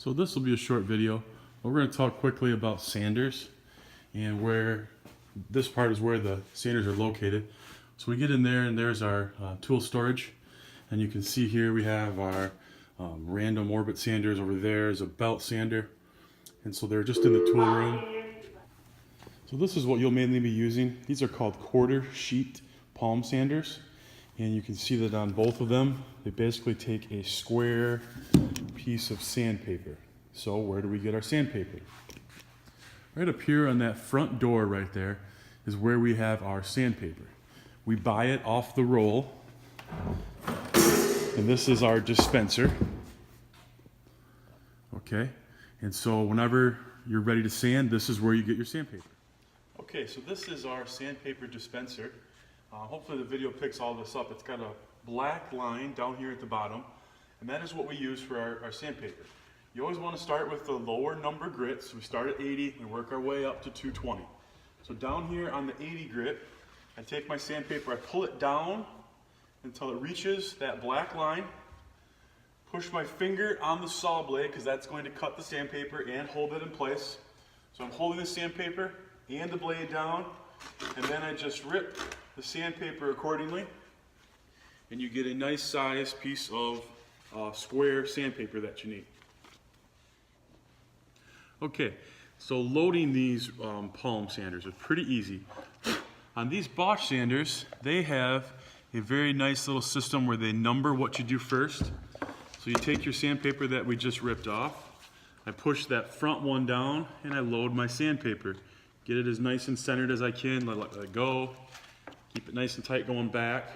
So this will be a short video. We're going to talk quickly about sanders and where this part is where the sanders are located. So we get in there and there's our tool storage, and you can see here we have our random orbit sanders. Over there is a belt sander, and so they're just in the tool room. So this is what you'll mainly be using. These are called quarter sheet palm sanders, and you can see that on both of them they basically take a square piece of sandpaper. So where do we get our sandpaper? Right up here on that front door right there is where we have our sandpaper. We buy it off the roll, and this is our dispenser. Okay, and so whenever you're ready to sand, this is where you get your sandpaper. Okay, so this is our sandpaper dispenser. Hopefully the video picks all this up. It's got a black line down here at the bottom, and that is what we use for our sandpaper. You always want to start with the lower number grit. So we start at 80 and work our way up to 220. So down here on the 80 grit, I take my sandpaper, I pull it down until it reaches that black line, push my finger on the saw blade because that's going to cut the sandpaper and hold it in place. So I'm holding the sandpaper and the blade down, and then I just rip the sandpaper accordingly, and you get a nice size piece of square sandpaper that you need. Okay, so loading these palm sanders is pretty easy. On these Bosch sanders, they have a very nice little system where they number what you do first. So you take your sandpaper that we just ripped off, I push that front one down, and I load my sandpaper. Get it as nice and centered as I can, let it go. Keep it nice and tight going back.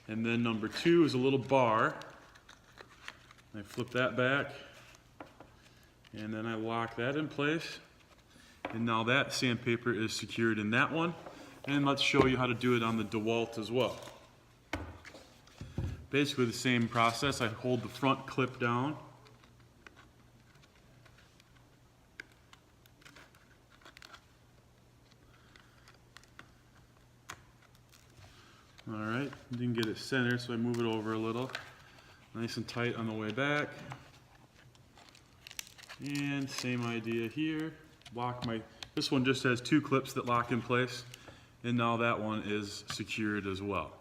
And then number two is a little bar. I flip that back, and then I lock that in place. And now that sandpaper is secured in that one. And let's show you how to do it on the DeWalt as well. Basically the same process. I hold the front clip down. Alright, didn't get it centered, so I move it over a little. Nice and tight on the way back. And same idea here. This one just has two clips that lock in place, and now that one is secured as well.